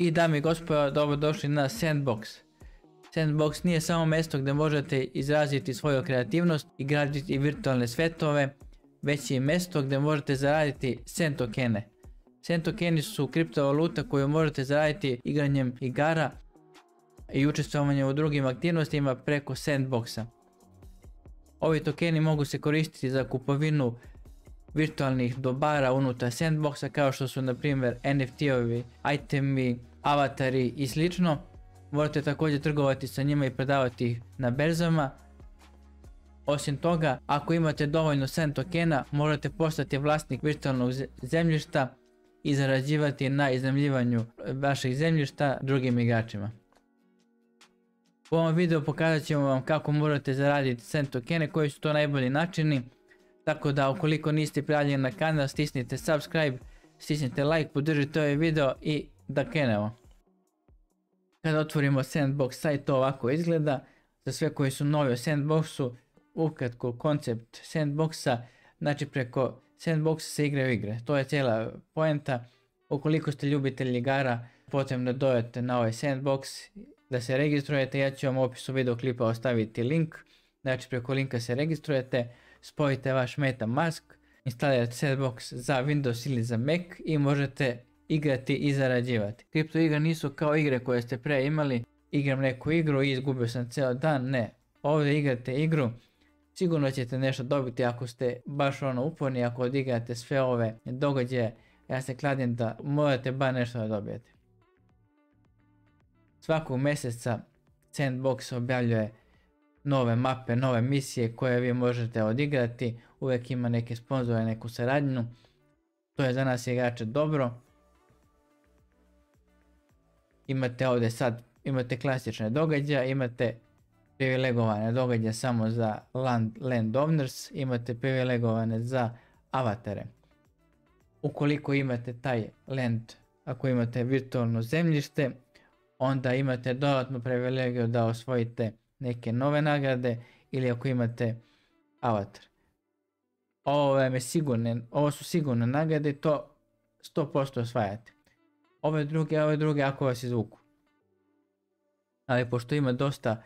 I dame i gospodo, dobrodošli na Sandbox. Sandbox nije samo mjesto gdje možete izraziti svoju kreativnost i graditi virtualne svetove, već je mjesto gdje možete zaraditi Sand tokene. Sand tokeni su kriptovaluta koju možete zaraditi igranjem igara i učestvovanjem u drugim aktivnostima preko Sandboxa. Ovi tokeni mogu se koristiti za kupovinu virtualnih dobara unutar Sandboxa kao što su na primjer NFT-ovi, itemi, avatari i slično. Možete također trgovati sa njima i prodavati ih na berzama. Osim toga, ako imate dovoljno Sand tokena, možete postati vlasnik virtualnog zemljišta i zarađivati na iznajmljivanju vašeg zemljišta drugim igračima. U ovom videu pokazat ćemo vam kako možete zaraditi Sand tokene, koji su to najbolji načini. Tako da ukoliko niste prijavljeni na kanal, stisnite subscribe, stisnite like, podržite ovaj video i da krenemo. Kada otvorimo Sandbox sajt, to ovako izgleda. Za sve koji su novi u Sandboxu, ukratko koncept Sandboxa, znači preko Sandboxa se igraju igre. To je cijela poenta. Ukoliko ste ljubitelji igara, potrebno dodajete na ovaj Sandbox da se registrujete. Ja ću vam u opisu videoklipa ostaviti link. Znači preko linka se registrujete, spojite vaš MetaMask, instalirate Sandbox za Windows ili za Mac i možete igrati i zarađivati. Kripto igre nisu kao igre koje ste pre imali, igram neku igru i izgubio sam cijel dan, ne. Ovdje igrate igru, sigurno ćete nešto dobiti ako ste baš uporni, ako odigrate sve ove događaje. Ja se kladim da morate bar nešto da dobijete. Svakog mjeseca Sandbox objavljuje nove mape, nove misije koje vi možete odigrati. Uvijek ima neke sponzore, neku saradnju. To je za nas igrače dobro. Imate ovdje sad, imate klasične događaje, imate privilegovane događaje samo za landowners, imate privilegovane za avatare. Ukoliko imate taj land, ako imate virtualno zemljište, onda imate dodatnu privilegiju da osvojite neke nove nagrade ili ako imate avatar. Ovo su sigurne nagrade, to 100% osvajate. Ove druge ako vas izvuku. Ali pošto ima dosta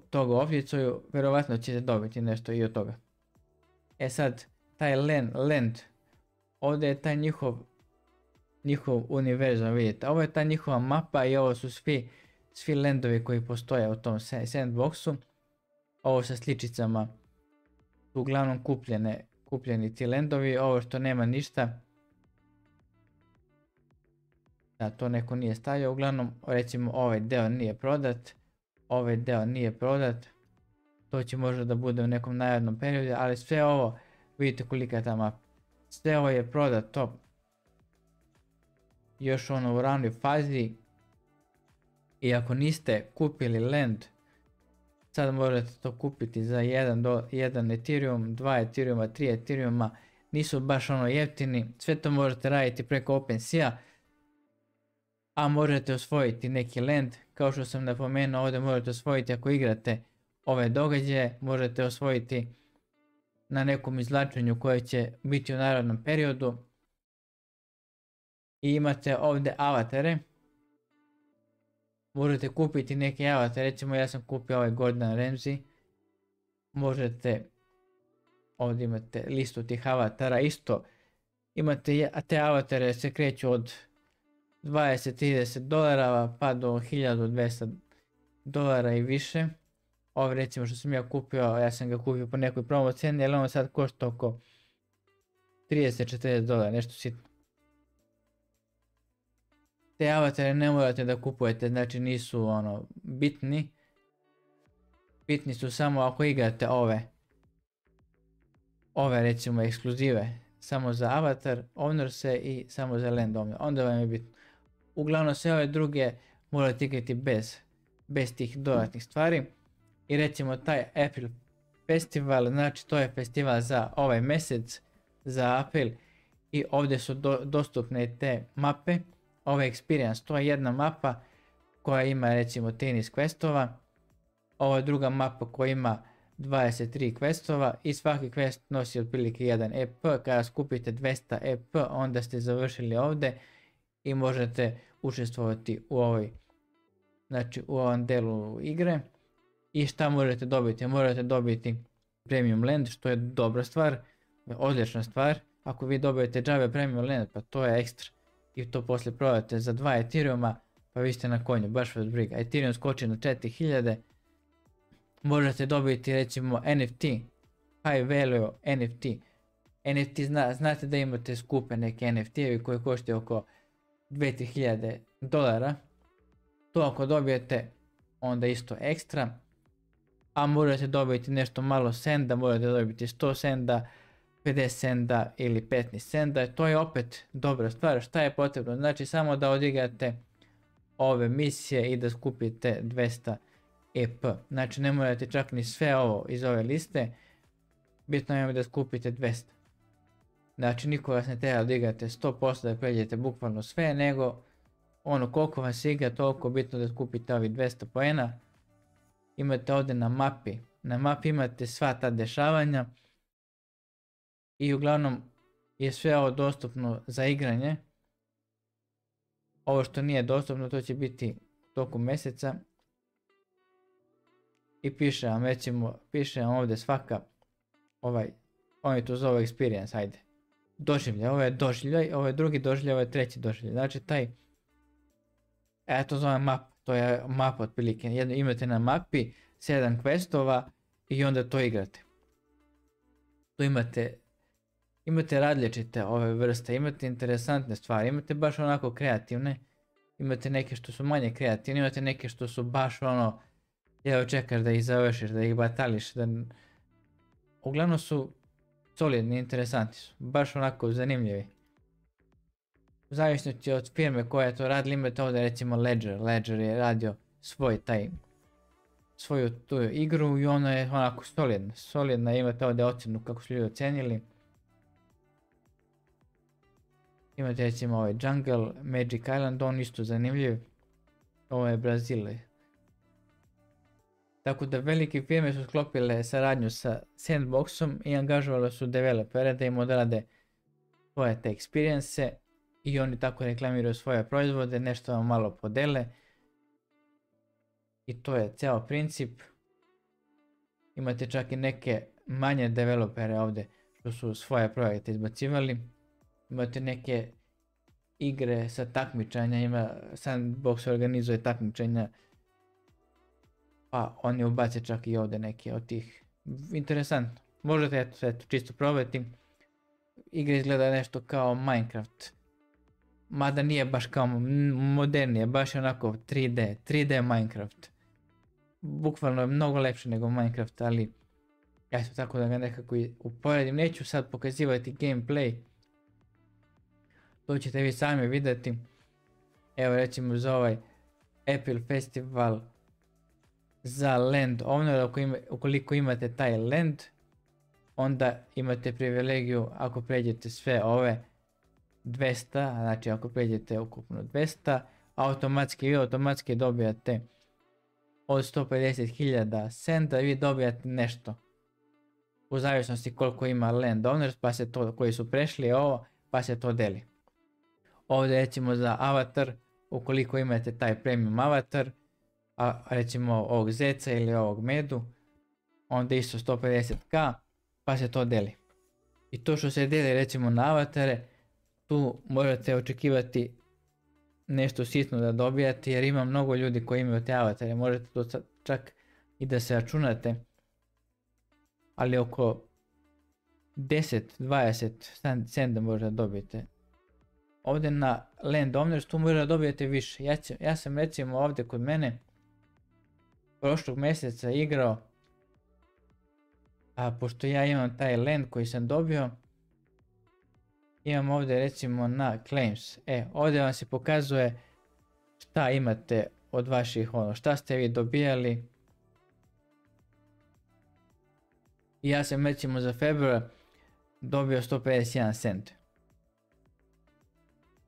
toga u opticuju, vjerovatno ćete dobiti nešto i od toga. E sad, taj land, ovdje je taj njihov univerzum, vidite. Ovo je ta njihova mapa i ovo su svi landovi koji postoje u tom Sandboxu. Ovo sa sličicama su uglavnom kupljeni ti landovi. Ovo što nema ništa, da to neko nije stavio, uglavnom recimo ovaj deo nije prodat, ovaj deo nije prodat, to će možda da bude u nekom narednom periodu, ali sve ovo, vidite kolika je ta mapa, sve ovo je prodat, to još u ranoj fazi. I ako niste kupili land, sad možete to kupiti za 1 Ethereum, 2 Ethereuma, 3 Ethereuma, nisu baš jeftini, sve to možete raditi preko OpenSea. A možete osvojiti neki land, kao što sam napomenuo, ovdje možete osvojiti ako igrate ove događaje, možete osvojiti na nekom izvlačenju koje će biti u narednom periodu. I imate ovdje avatare, možete kupiti neki avatar, recimo ja sam kupio ovaj Gordon Ramsay, možete, ovdje imate listu tih avatara, isto imate, te avatare se kreću od $20-30 pa do $1200 i više. Ovo recimo što sam ja kupio, ja sam ga kupio po nekoj promo cijeni, ali ono sad košta oko $30-40, nešto sitno. Te avatare ne morate da kupujete, znači nisu bitni. Bitni su samo ako igrate ove recimo ekskluzive, samo za avatar, ownerse i samo za land owner, onda vam je bitno. Uglavnom sve ove druge morate igrati bez tih dodatnih stvari. I recimo taj April Festival, znači to je festival za ovaj mjesec, za april. I ovdje su dostupne te mape, ovaj experience, to je jedna mapa koja ima recimo 13 questova. Ovo je druga mapa koja ima 23 questova i svaki quest nosi otprilike 1 EP. Kada skupite 200 EP onda ste završili ovdje i možete učestvovati u ovoj, znači u ovom delu igre. I šta možete dobiti? Možete dobiti Premium Land, što je dobra stvar, odlična stvar. Ako vi dobijete džabe Premium Land, pa to je ekstra. I to poslije prodate za 2 Ethereuma, pa vi ste na konju, baš vas briga. Ethereum skoči na 4000. Možete dobiti recimo NFT, high value NFT. NFT znate da imate skupe neke NFT-evi koji koštaju oko 2000 dolara. To ako dobijete, onda isto ekstra. A možete dobiti nešto malo senda, možete dobiti 100 senda, 50 senda ili 15 senda. To je opet dobra stvar. Šta je potrebno? Znači samo da odigrate ove misije i da skupite 200 EP. Znači ne morate čak ni sve ovo iz ove liste. Bitno je da skupite 200. Znači niko vas ne treba da igrate 100% da pređete bukvalno sve, nego ono koliko vas igra, toliko bitno da skupite ovi 200 poena. Imate ovdje na mapi. Na mapi imate sva ta dešavanja. I uglavnom je sve ovo dostupno za igranje. Ovo što nije dostupno to će biti tokom mjeseca. I piše vam recimo, piše vam ovdje svaka oni to zove experience, ajde. Doživljaj, ovo je doživljaj, ovo je drugi doživljaj, ovo je treći doživljaj. Znači to zove map, to je mapa otprilike. Imate na mapi 7 questova i onda to igrate. Tu imate različite ove vrste, imate interesantne stvari, imate baš onako kreativne, imate neke što su manje kreativne, imate neke što su baš ono, evo čekaš da ih završiš, da ih batališ, uglavnom su solidni, interesanti su, baš onako zanimljivi. U zavisnosti od firme koja je to radila, imate ovdje recimo Ledger je radio svoju tu igru i ona je onako solidna, imate ovdje ocjenu kako su ljudi ocenili. Imate recimo ovaj Jungle, Magic Island, on isto zanimljiv, ovo je Brazil. Tako da velike firme su sklopile saradnju sa Sandboxom i angažovali su developere da im odrade svoje te experience i oni tako reklamiraju svoje proizvode, nešto vam malo podele. I to je cijel princip. Imate čak i neke manje developere ovdje što su svoje projekte izbacivali. Imate neke igre sa takmičenja, Sandbox organizuje takmičenja. Pa oni ubace čak i ovdje neke od tih. Interesantno. Možete sve to čisto probati. Igra izgleda nešto kao Minecraft. Mada nije baš kao modernije, baš je onako 3D Minecraft. Bukvalno je mnogo lepše nego Minecraft, ali ja sam tako da ga nekako uporedim. Neću sad pokazivati gameplay. To ćete vi sami vidjeti. Evo recimo za ovaj Apple Festival za Land Owner, ukoliko imate taj Land, onda imate privilegiju ako pređete sve ove 200, znači ako pređete ukupno 200, automatski dobijate od 150.000 centa, vi dobijate nešto. U zavisnosti koliko ima Land Owners, pa se to, koji su prešli ovo, pa se to deli. Ovdje recimo za avatar, ukoliko imate taj premium avatar, a recimo ovog zeca ili ovog medu, onda isto 150k, pa se to deli. I to što se deli recimo na avatare, tu možete očekivati nešto sitno da dobijate, jer ima mnogo ljudi koji imaju te avatare, možete to čak i da se računate, ali oko 10-20 centa možda dobijete. Ovdje na Land Owners tu možda dobijete više. Ja sam recimo ovdje kod mene prošlog mjeseca igrao, a pošto ja imam taj land koji sam dobio, imam ovdje recimo na claims. Ovdje vam se pokazuje šta imate od vaših šta ste vi dobijali. I ja sam recimo za februar dobio 151 cent.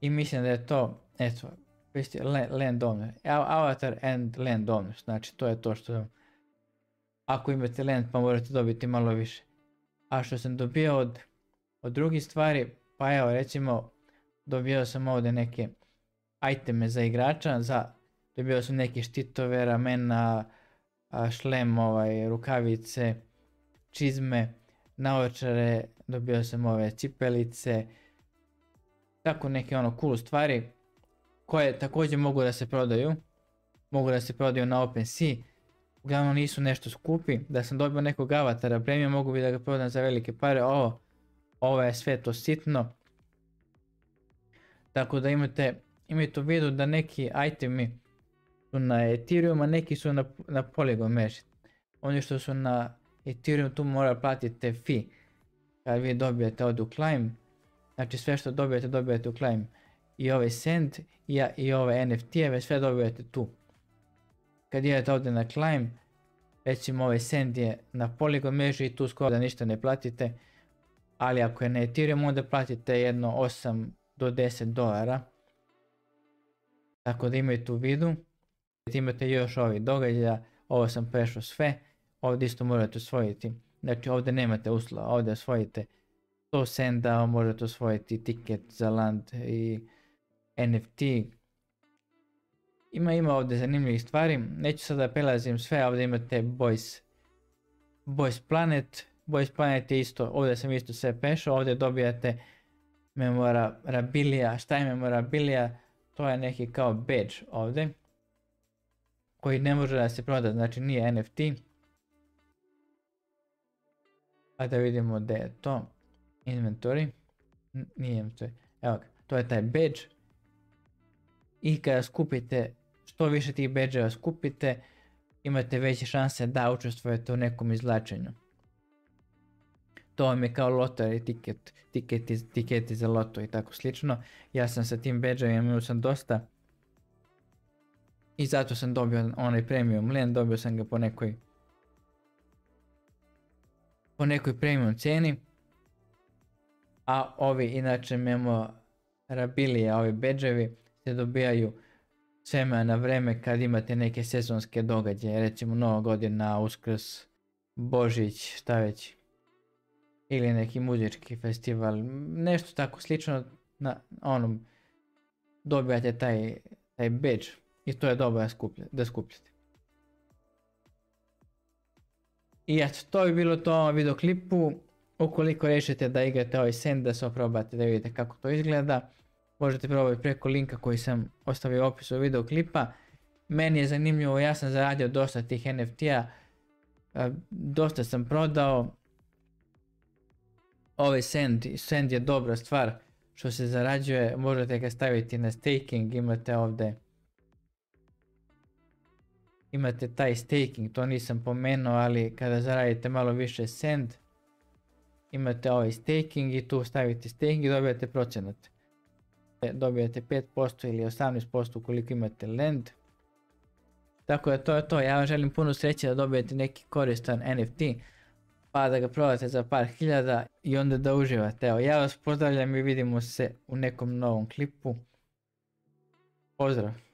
I mislim da je to, eto, Land Owner, Avatar and Land Owner, znači to je to što, ako imate land pa možete dobiti malo više. A što sam dobio od drugih stvari, pa evo recimo dobio sam ovdje neke iteme za igrača, dobio sam neke štitove, ramena, šlem, rukavice, čizme, naočare, dobio sam ove cipelice, tako neke cool stvari koje također mogu da se prodaju. Mogu da se prodaju na OpenSea, uglavnom nisu nešto skupi. Da sam dobio nekog avatara premium, mogu bi da ga prodam za velike pare. Ovo je sve to sitno. Tako da imate u vidu da neki itemi su na Ethereum, a neki su na Polygon mreži. Oni što su na Ethereum, tu mora platiti fee. Kad vi dobijete ovdje u Climb, znači sve što dobijete u Climb. I ovaj Send i ove NFT-eve, sve dobijete tu. Kad idete ovdje na Climb, recimo ovaj Send je na Polygon mreži i tu skoro da ništa ne platite. Ali ako je na Ethereum, onda platite jedno 8 do 10 dolara. Tako da imajte u vidu. Imate još ovih događaja, ovo sam prešao sve. Ovdje isto morate osvojiti. Znači ovdje nemate uslova, ovdje osvojite 100 senda, možete osvojiti tiket za land i NFT. Ima ovdje zanimljivih stvari, neću sada prelazim sve, ovdje imate Boys Planet. Boys Planet je isto, ovdje sam isto sve prešao, ovdje dobijate memorabilia. Šta je memorabilia? To je neki kao badge ovdje, koji ne može da se proda, znači nije NFT. Pa da vidimo gdje je to. Inventory. Nije inventory. Evo ga, to je taj badge. I kada skupite, što više tih badge-eva skupite, imate veće šanse da učestvujete u nekom izvlačenju. To vam je kao lottery tiketi za loto i tako slično. Ja sam sa tim badge-evima imao sam dosta. I zato sam dobio onaj premium land, dobio sam ga po nekoj premium cijeni. A ovi inače memorabilia, ovi badge-evi se dobijaju s vremena na vreme kad imate neke sezonske događaje, recimo Nova godina, Uskrs, Božić, šta već. Ili neki muzički festival, nešto tako slično, dobijate taj badge i to je dobro da skupljate. I eto, to bi bilo to u ovom videoklipu. Ukoliko rešite da igrate ovaj Send, da se oprobate da vidite kako to izgleda, možete probati preko linka koji sam ostavio u opisu videoklipa. Meni je zanimljivo, ja sam zaradio dosta tih NFT-a, dosta sam prodao. Ovaj Send je dobra stvar što se zarađuje, možete ga staviti na staking, imate taj staking, to nisam pomenuo, ali kada zaradite malo više Send, imate ovaj staking i tu stavite staking i dobijate procenat. Dobijate 5% ili 18% ukoliko imate land. Tako da to je to, ja vam želim puno sreće da dobijete neki koristan NFT, pa da ga prodate za par hiljada i onda da uživate. Evo, ja vas pozdravljam i vidimo se u nekom novom klipu. Pozdrav!